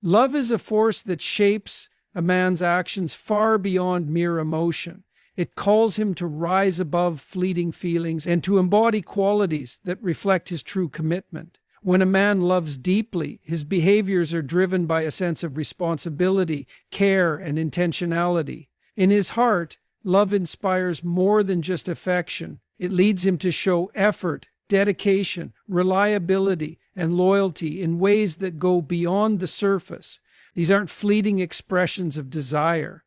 Love is a force that shapes a man's actions far beyond mere emotion. It calls him to rise above fleeting feelings and to embody qualities that reflect his true commitment. When a man loves deeply, his behaviors are driven by a sense of responsibility, care, and intentionality. In his heart, love inspires more than just affection. It leads him to show effort, dedication, reliability, and loyalty in ways that go beyond the surface. These aren't fleeting expressions of desire,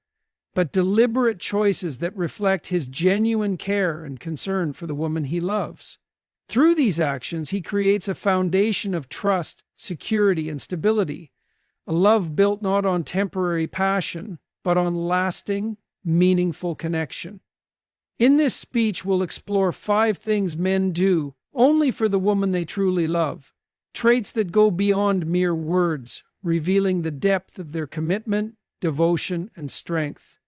but deliberate choices that reflect his genuine care and concern for the woman he loves. Through these actions, he creates a foundation of trust, security, and stability, a love built not on temporary passion, but on lasting, meaningful connection. In this speech, we'll explore 5 things men do only for the woman they truly love, traits that go beyond mere words, revealing the depth of their commitment, devotion, and strength.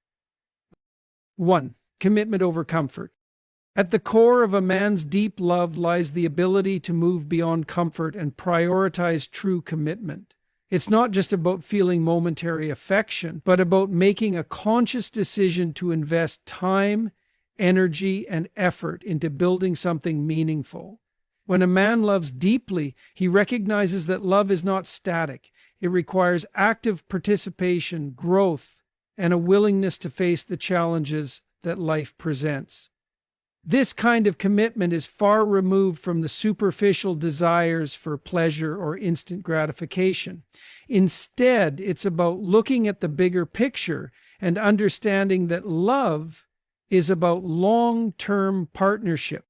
1. Commitment over comfort. At the core of a man's deep love lies the ability to move beyond comfort and prioritize true commitment. It's not just about feeling momentary affection, but about making a conscious decision to invest time, energy, and effort into building something meaningful. When a man loves deeply, he recognizes that love is not static. It requires active participation, growth, and a willingness to face the challenges that life presents. This kind of commitment is far removed from the superficial desires for pleasure or instant gratification. Instead, it's about looking at the bigger picture and understanding that love is about long-term partnership.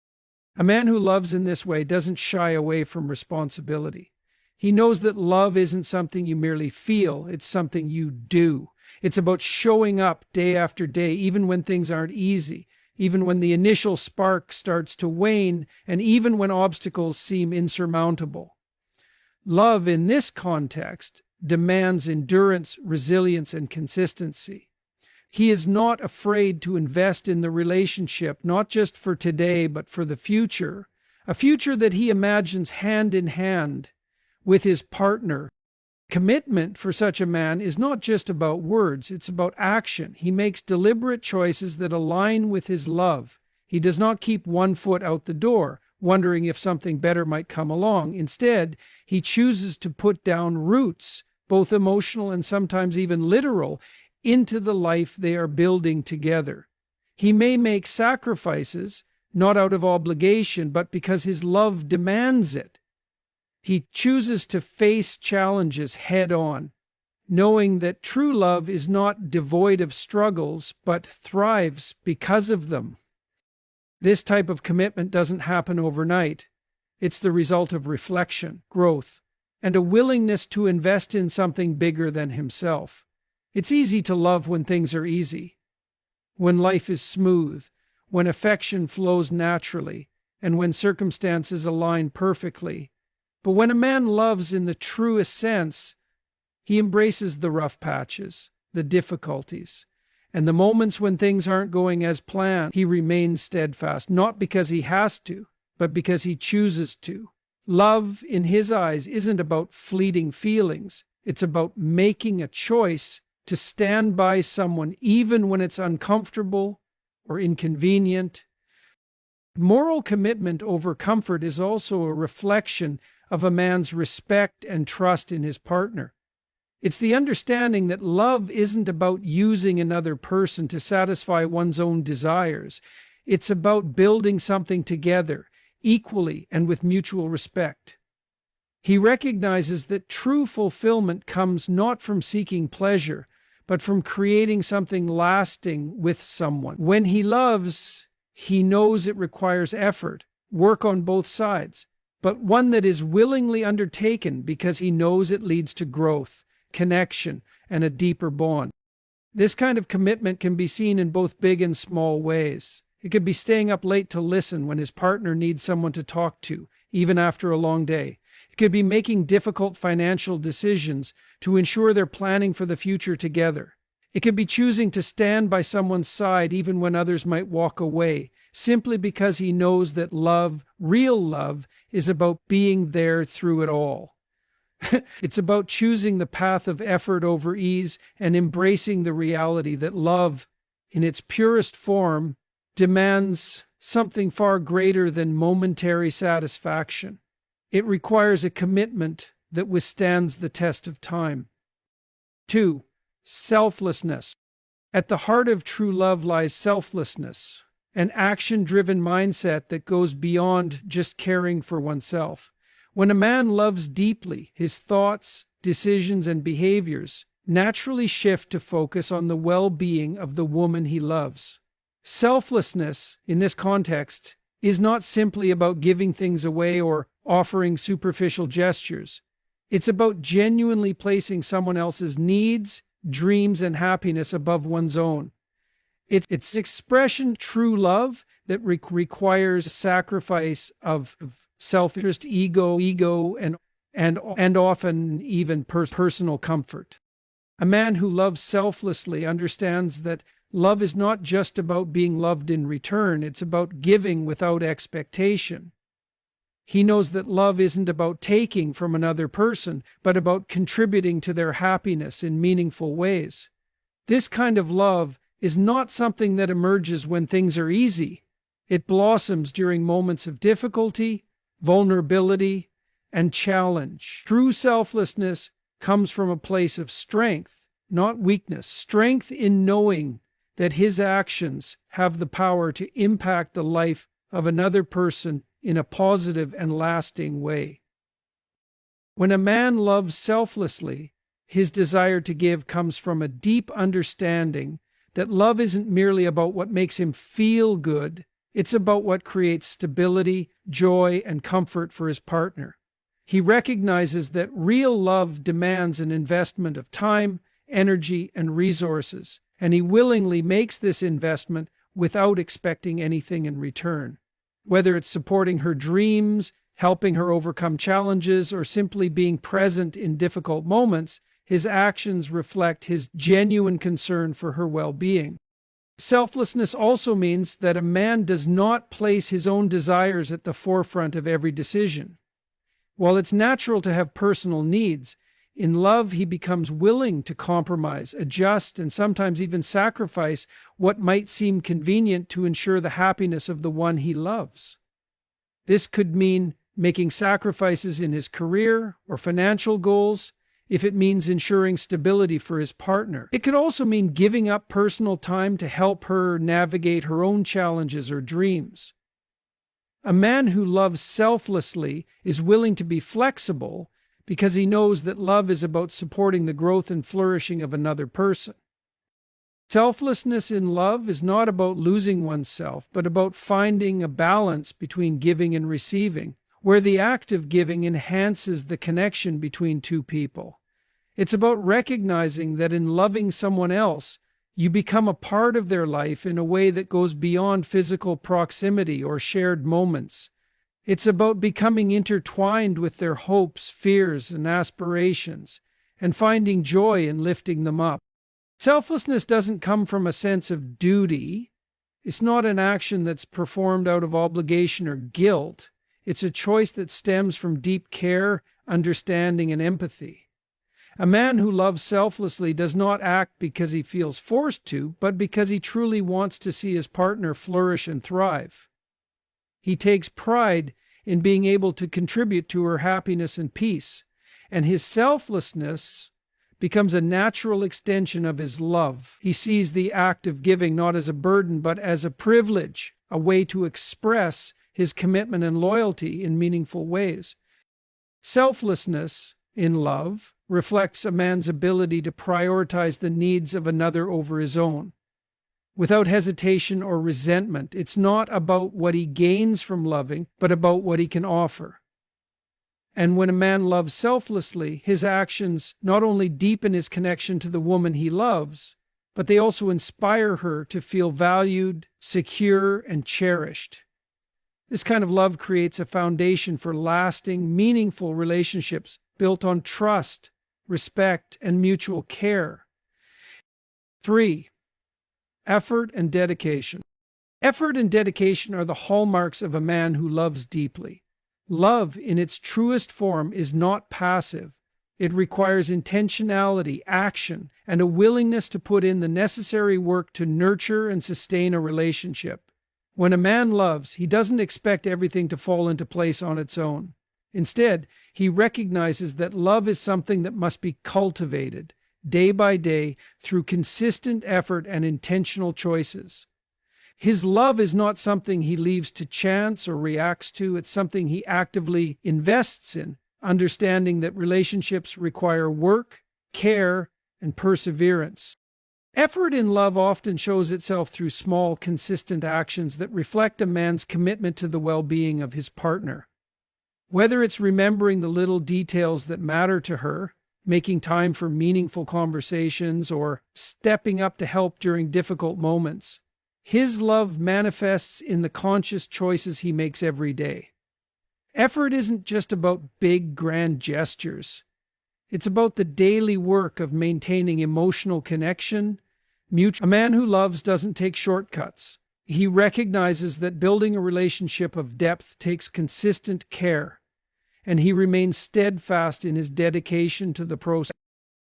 A man who loves in this way doesn't shy away from responsibility. He knows that love isn't something you merely feel, it's something you do. It's about showing up day after day, even when things aren't easy, even when the initial spark starts to wane, and even when obstacles seem insurmountable. Love in this context demands endurance, resilience, and consistency. He is not afraid to invest in the relationship, not just for today, but for the future, a future that he imagines hand in hand with his partner. Commitment for such a man is not just about words, it's about action. He makes deliberate choices that align with his love. He does not keep one foot out the door, wondering if something better might come along. Instead, he chooses to put down roots, both emotional and sometimes even literal, into the life they are building together. He may make sacrifices, not out of obligation, but because his love demands it. He chooses to face challenges head on, knowing that true love is not devoid of struggles, but thrives because of them. This type of commitment doesn't happen overnight. It's the result of reflection, growth, and a willingness to invest in something bigger than himself. It's easy to love when things are easy, when life is smooth, when affection flows naturally, and when circumstances align perfectly. But when a man loves in the truest sense, he embraces the rough patches, the difficulties, and the moments when things aren't going as planned. He remains steadfast, not because he has to, but because he chooses to. Love, in his eyes, isn't about fleeting feelings. It's about making a choice to stand by someone even when it's uncomfortable or inconvenient. Moral commitment over comfort is also a reflection of a man's respect and trust in his partner. It's the understanding that love isn't about using another person to satisfy one's own desires. It's about building something together, equally and with mutual respect. He recognizes that true fulfillment comes not from seeking pleasure, but from creating something lasting with someone. When he loves, he knows it requires effort, work on both sides, but one that is willingly undertaken because he knows it leads to growth, connection, and a deeper bond. This kind of commitment can be seen in both big and small ways. It could be staying up late to listen when his partner needs someone to talk to, even after a long day. It could be making difficult financial decisions to ensure they're planning for the future together. It could be choosing to stand by someone's side even when others might walk away, simply because he knows that love, real love, is about being there through it all. It's about choosing the path of effort over ease and embracing the reality that love, in its purest form, demands something far greater than momentary satisfaction. It requires a commitment that withstands the test of time. 2. Selflessness. At the heart of true love lies selflessness, an action-driven mindset that goes beyond just caring for oneself. When a man loves deeply, his thoughts, decisions, and behaviors naturally shift to focus on the well-being of the woman he loves. Selflessness, in this context, is not simply about giving things away or offering superficial gestures. It's about genuinely placing someone else's needs, dreams, and happiness above one's own. It's expression true love that requires sacrifice of self-interest, ego, and often even personal comfort. A man who loves selflessly understands that love is not just about being loved in return, it's about giving without expectation. He knows that love isn't about taking from another person, but about contributing to their happiness in meaningful ways. This kind of love is not something that emerges when things are easy. It blossoms during moments of difficulty, vulnerability, and challenge. True selflessness comes from a place of strength, not weakness. Strength in knowing that his actions have the power to impact the life of another person in a positive and lasting way. When a man loves selflessly, his desire to give comes from a deep understanding that love isn't merely about what makes him feel good, it's about what creates stability, joy, and comfort for his partner. He recognizes that real love demands an investment of time, energy, and resources, and he willingly makes this investment without expecting anything in return. Whether it's supporting her dreams, helping her overcome challenges, or simply being present in difficult moments, his actions reflect his genuine concern for her well-being. Selflessness also means that a man does not place his own desires at the forefront of every decision. While it's natural to have personal needs, in love he becomes willing to compromise, adjust, and sometimes even sacrifice what might seem convenient to ensure the happiness of the one he loves. This could mean making sacrifices in his career or financial goals, if it means ensuring stability for his partner. It could also mean giving up personal time to help her navigate her own challenges or dreams. A man who loves selflessly is willing to be flexible because he knows that love is about supporting the growth and flourishing of another person. Selflessness in love is not about losing oneself, but about finding a balance between giving and receiving, where the act of giving enhances the connection between two people. It's about recognizing that in loving someone else, you become a part of their life in a way that goes beyond physical proximity or shared moments. It's about becoming intertwined with their hopes, fears, and aspirations, and finding joy in lifting them up. Selflessness doesn't come from a sense of duty. It's not an action that's performed out of obligation or guilt. It's a choice that stems from deep care, understanding, and empathy. A man who loves selflessly does not act because he feels forced to, but because he truly wants to see his partner flourish and thrive. He takes pride in being able to contribute to her happiness and peace, and his selflessness becomes a natural extension of his love. He sees the act of giving not as a burden, but as a privilege, a way to express his commitment and loyalty in meaningful ways. Selflessness in love reflects a man's ability to prioritize the needs of another over his own. Without hesitation or resentment, it's not about what he gains from loving, but about what he can offer. And when a man loves selflessly, his actions not only deepen his connection to the woman he loves, but they also inspire her to feel valued, secure, and cherished. This kind of love creates a foundation for lasting, meaningful relationships built on trust, respect, and mutual care. 3. Effort and dedication. Effort and dedication are the hallmarks of a man who loves deeply. Love, in its truest form, is not passive, It requires intentionality, action, and a willingness to put in the necessary work to nurture and sustain a relationship. When a man loves, he doesn't expect everything to fall into place on its own. Instead, he recognizes that love is something that must be cultivated, day by day, through consistent effort and intentional choices. His love is not something he leaves to chance or reacts to, it's something he actively invests in, understanding that relationships require work, care, and perseverance. Effort in love often shows itself through small, consistent actions that reflect a man's commitment to the well-being of his partner. Whether it's remembering the little details that matter to her, making time for meaningful conversations, or stepping up to help during difficult moments, his love manifests in the conscious choices he makes every day. Effort isn't just about big, grand gestures. It's about the daily work of maintaining emotional connection. A man who loves doesn't take shortcuts. He recognizes that building a relationship of depth takes consistent care, and he remains steadfast in his dedication to the process.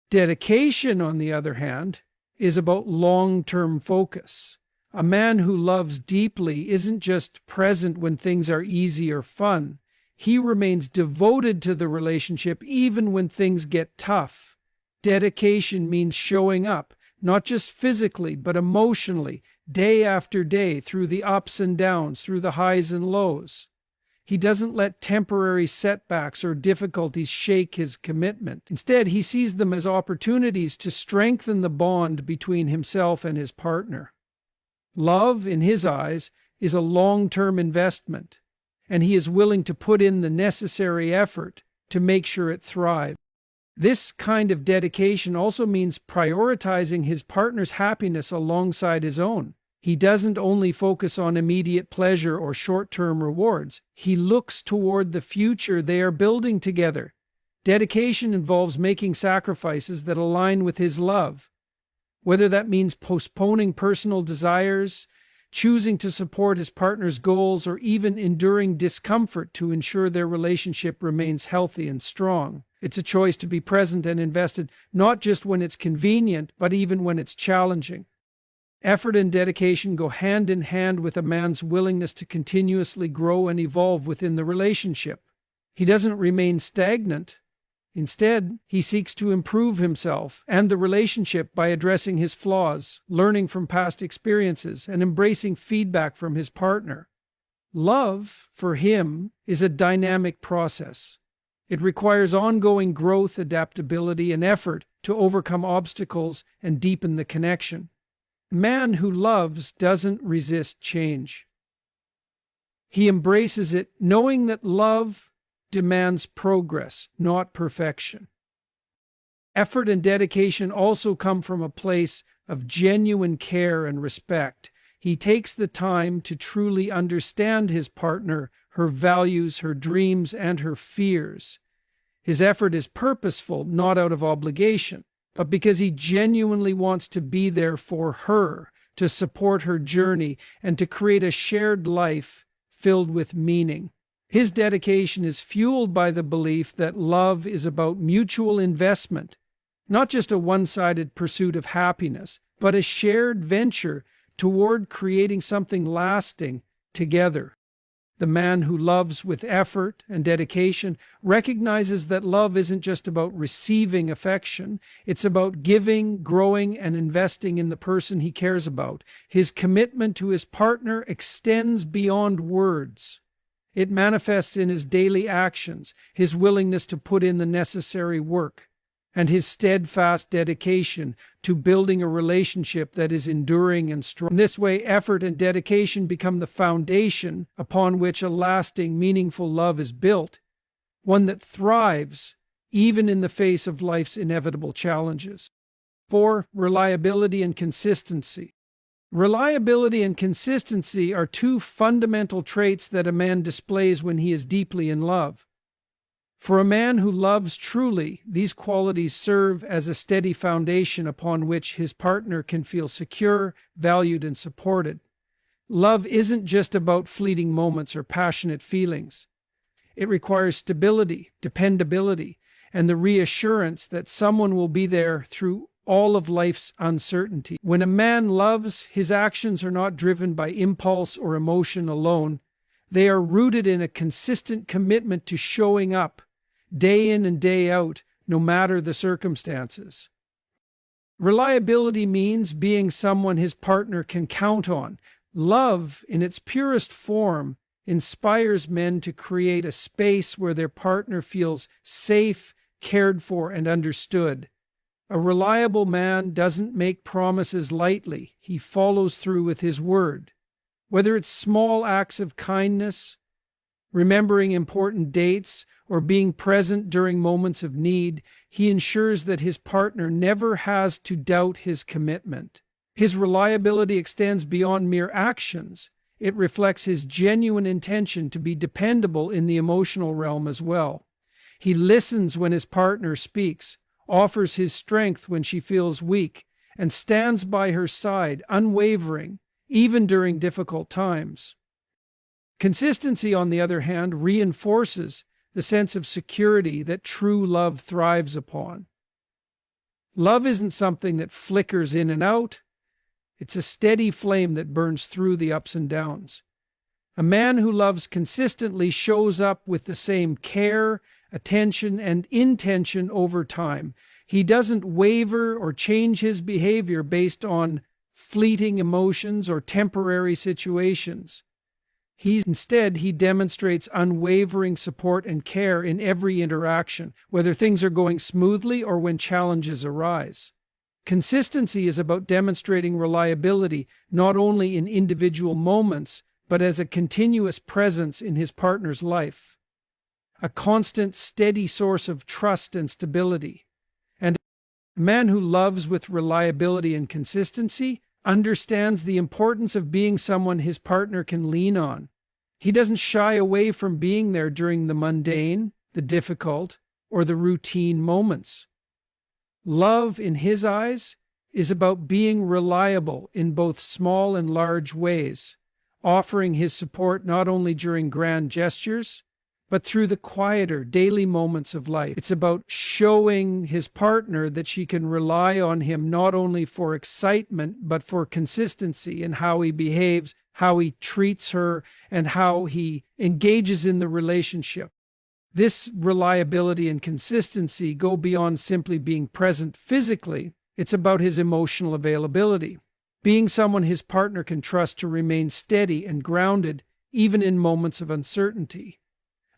Dedication, on the other hand, is about long-term focus. A man who loves deeply isn't just present when things are easy or fun. He remains devoted to the relationship even when things get tough. Dedication means showing up, not just physically, but emotionally, day after day, through the ups and downs, through the highs and lows. He doesn't let temporary setbacks or difficulties shake his commitment. Instead, he sees them as opportunities to strengthen the bond between himself and his partner. Love, in his eyes, is a long-term investment, and he is willing to put in the necessary effort to make sure it thrives. This kind of dedication also means prioritizing his partner's happiness alongside his own. He doesn't only focus on immediate pleasure or short-term rewards. He looks toward the future they are building together. Dedication involves making sacrifices that align with his love, whether that means postponing personal desires, choosing to support his partner's goals, or even enduring discomfort to ensure their relationship remains healthy and strong. It's a choice to be present and invested, not just when it's convenient, but even when it's challenging. Effort and dedication go hand in hand with a man's willingness to continuously grow and evolve within the relationship. He doesn't remain stagnant. Instead, he seeks to improve himself and the relationship by addressing his flaws, learning from past experiences, and embracing feedback from his partner. Love, for him, is a dynamic process. It requires ongoing growth, adaptability, and effort to overcome obstacles and deepen the connection. A man who loves doesn't resist change. He embraces it, knowing that love demands progress, not perfection. Effort and dedication also come from a place of genuine care and respect. He takes the time to truly understand his partner, her values, her dreams, and her fears. His effort is purposeful, not out of obligation, but because he genuinely wants to be there for her, to support her journey, and to create a shared life filled with meaning. His dedication is fueled by the belief that love is about mutual investment, not just a one-sided pursuit of happiness, but a shared venture toward creating something lasting together. The man who loves with effort and dedication recognizes that love isn't just about receiving affection, it's about giving, growing, and investing in the person he cares about. His commitment to his partner extends beyond words. It manifests in his daily actions, his willingness to put in the necessary work, and his steadfast dedication to building a relationship that is enduring and strong. In this way, effort and dedication become the foundation upon which a lasting, meaningful love is built, one that thrives even in the face of life's inevitable challenges. 4. Reliability and consistency. Reliability and consistency are two fundamental traits that a man displays when he is deeply in love. For a man who loves truly, these qualities serve as a steady foundation upon which his partner can feel secure, valued, and supported. Love isn't just about fleeting moments or passionate feelings. It requires stability, dependability, and the reassurance that someone will be there through all of life's uncertainty. When a man loves, his actions are not driven by impulse or emotion alone. They are rooted in a consistent commitment to showing up, day in and day out, no matter the circumstances. Reliability means being someone his partner can count on. Love, in its purest form, inspires men to create a space where their partner feels safe, cared for, and understood. A reliable man doesn't make promises lightly. He follows through with his word. Whether it's small acts of kindness, remembering important dates, or being present during moments of need, he ensures that his partner never has to doubt his commitment. His reliability extends beyond mere actions. It reflects his genuine intention to be dependable in the emotional realm as well. He listens when his partner speaks, offers his strength when she feels weak, and stands by her side, unwavering, even during difficult times. Consistency, on the other hand, reinforces the sense of security that true love thrives upon. Love isn't something that flickers in and out. It's a steady flame that burns through the ups and downs. A man who loves consistently shows up with the same care, attention, and intention over time. He doesn't waver or change his behavior based on fleeting emotions or temporary situations. Instead, he demonstrates unwavering support and care in every interaction, whether things are going smoothly or when challenges arise. Consistency is about demonstrating reliability not only in individual moments, but as a continuous presence in his partner's life. A constant, steady source of trust and stability. And a man who loves with reliability and consistency understands the importance of being someone his partner can lean on. He doesn't shy away from being there during the mundane, the difficult, or the routine moments. Love, in his eyes, is about being reliable in both small and large ways, offering his support not only during grand gestures, but through the quieter, daily moments of life. It's about showing his partner that she can rely on him not only for excitement, but for consistency in how he behaves, how he treats her, and how he engages in the relationship. This reliability and consistency go beyond simply being present physically. It's about his emotional availability, being someone his partner can trust to remain steady and grounded, even in moments of uncertainty.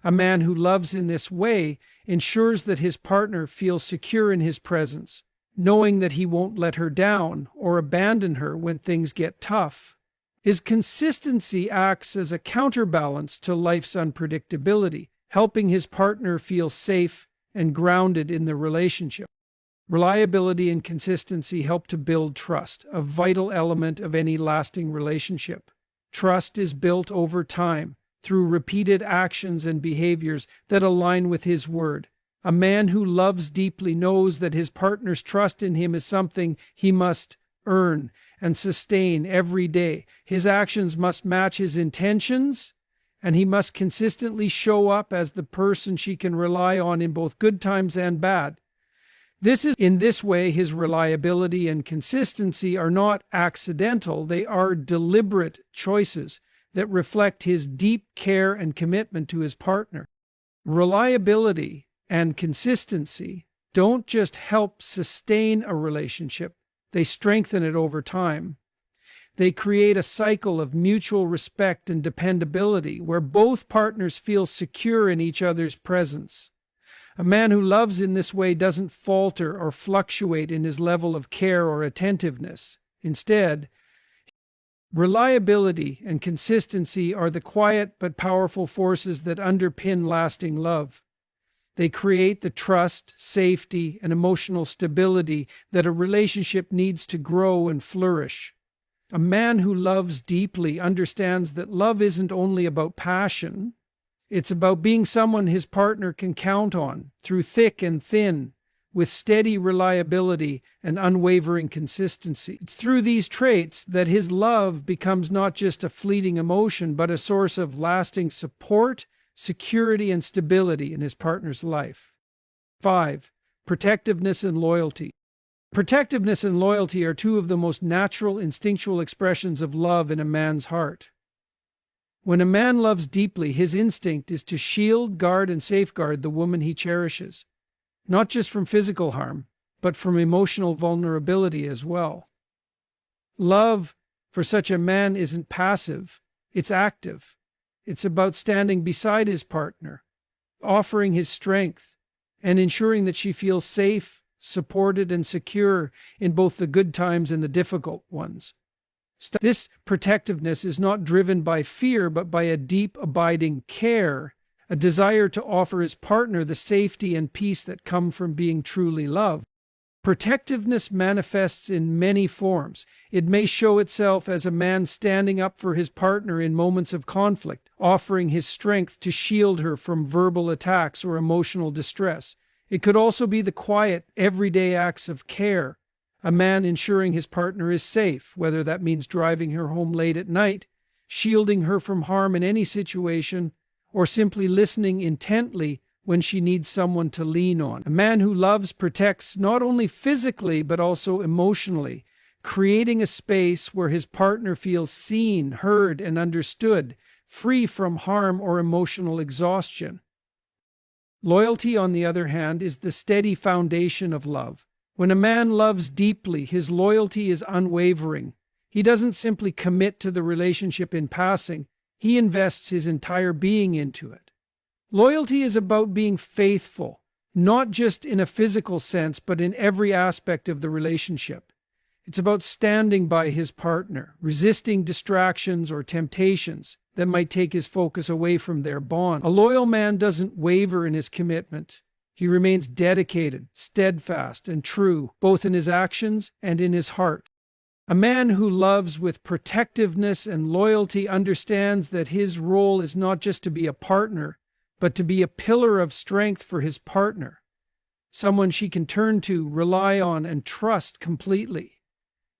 A man who loves in this way ensures that his partner feels secure in his presence, knowing that he won't let her down or abandon her when things get tough. His consistency acts as a counterbalance to life's unpredictability, helping his partner feel safe and grounded in the relationship. Reliability and consistency help to build trust, a vital element of any lasting relationship. Trust is built over time, through repeated actions and behaviors that align with his word. A man who loves deeply knows that his partner's trust in him is something he must earn and sustain every day. His actions must match his intentions, and he must consistently show up as the person she can rely on in both good times and bad. In this way, his reliability and consistency are not accidental, they are deliberate choices that reflect his deep care and commitment to his partner. Reliability and consistency don't just help sustain a relationship, they strengthen it over time. They create a cycle of mutual respect and dependability where both partners feel secure in each other's presence. A man who loves in this way doesn't falter or fluctuate in his level of care or attentiveness. Instead, reliability and consistency are the quiet but powerful forces that underpin lasting love. They create the trust, safety, and emotional stability that a relationship needs to grow and flourish. A man who loves deeply understands that love isn't only about passion, it's about being someone his partner can count on through thick and thin, with steady reliability and unwavering consistency. It's through these traits that his love becomes not just a fleeting emotion, but a source of lasting support, security, and stability in his partner's life. 5. Protectiveness and loyalty. Protectiveness and loyalty are two of the most natural, instinctual expressions of love in a man's heart. When a man loves deeply, his instinct is to shield, guard, and safeguard the woman he cherishes, not just from physical harm, but from emotional vulnerability as well. Love for such a man isn't passive, it's active. It's about standing beside his partner, offering his strength, and ensuring that she feels safe, supported, and secure in both the good times and the difficult ones. This protectiveness is not driven by fear, but by a deep, abiding care, a desire to offer his partner the safety and peace that come from being truly loved. Protectiveness manifests in many forms. It may show itself as a man standing up for his partner in moments of conflict, offering his strength to shield her from verbal attacks or emotional distress. It could also be the quiet, everyday acts of care, a man ensuring his partner is safe, whether that means driving her home late at night, shielding her from harm in any situation, or simply listening intently when she needs someone to lean on. A man who loves protects not only physically but also emotionally, creating a space where his partner feels seen, heard, and understood, free from harm or emotional exhaustion. Loyalty, on the other hand, is the steady foundation of love. When a man loves deeply, his loyalty is unwavering. He doesn't simply commit to the relationship in passing, he invests his entire being into it. Loyalty is about being faithful, not just in a physical sense, but in every aspect of the relationship. It's about standing by his partner, resisting distractions or temptations that might take his focus away from their bond. A loyal man doesn't waver in his commitment. He remains dedicated, steadfast, and true, both in his actions and in his heart. A man who loves with protectiveness and loyalty understands that his role is not just to be a partner, but to be a pillar of strength for his partner, someone she can turn to, rely on, and trust completely.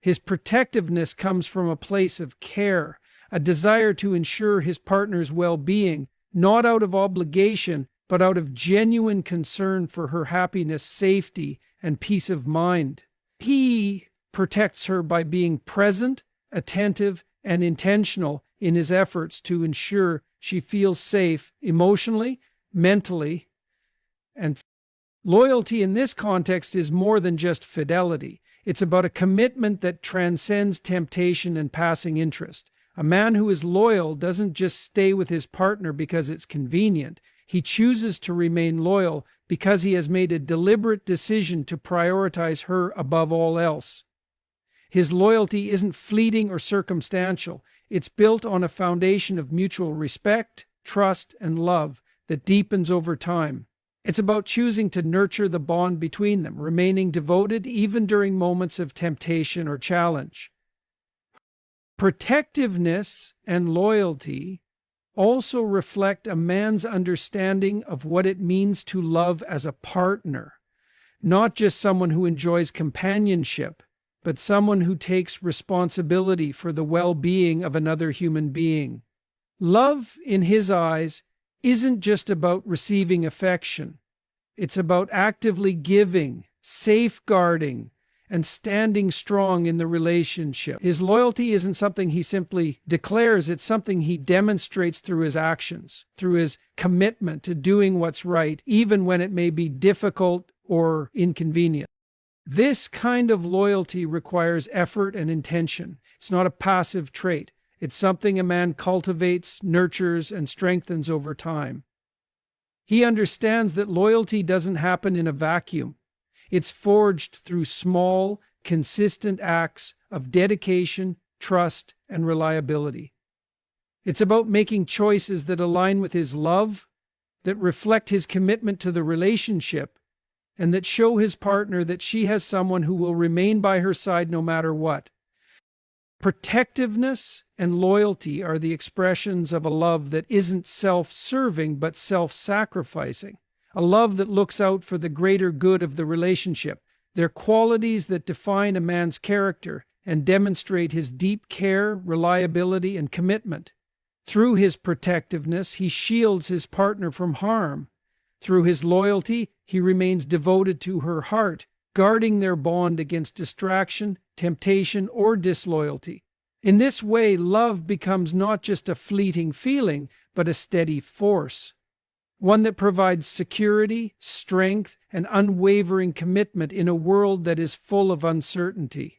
His protectiveness comes from a place of care, a desire to ensure his partner's well-being, not out of obligation, but out of genuine concern for her happiness, safety, and peace of mind. He protects her by being present, attentive, and intentional in his efforts to ensure she feels safe emotionally, mentally, and loyalty in this context is more than just fidelity. It's about a commitment that transcends temptation and passing interest. A man who is loyal doesn't just stay with his partner because it's convenient. He chooses to remain loyal because he has made a deliberate decision to prioritize her above all else. His loyalty isn't fleeting or circumstantial. It's built on a foundation of mutual respect, trust, and love that deepens over time. It's about choosing to nurture the bond between them, remaining devoted even during moments of temptation or challenge. Protectiveness and loyalty also reflect a man's understanding of what it means to love as a partner, not just someone who enjoys companionship, but someone who takes responsibility for the well-being of another human being. Love, in his eyes, isn't just about receiving affection. It's about actively giving, safeguarding, and standing strong in the relationship. His loyalty isn't something he simply declares, it's something he demonstrates through his actions, through his commitment to doing what's right, even when it may be difficult or inconvenient. This kind of loyalty requires effort and intention. It's not a passive trait. It's something a man cultivates, nurtures, and strengthens over time. He understands that loyalty doesn't happen in a vacuum. It's forged through small, consistent acts of dedication, trust, and reliability. It's about making choices that align with his love, that reflect his commitment to the relationship, and that show his partner that she has someone who will remain by her side no matter what. Protectiveness and loyalty are the expressions of a love that isn't self-serving but self-sacrificing, a love that looks out for the greater good of the relationship. They're qualities that define a man's character and demonstrate his deep care, reliability, and commitment. Through his protectiveness, he shields his partner from harm, Through his loyalty, he remains devoted to her heart, guarding their bond against distraction, temptation, or disloyalty. In this way, love becomes not just a fleeting feeling, but a steady force, one that provides security, strength, and unwavering commitment in a world that is full of uncertainty.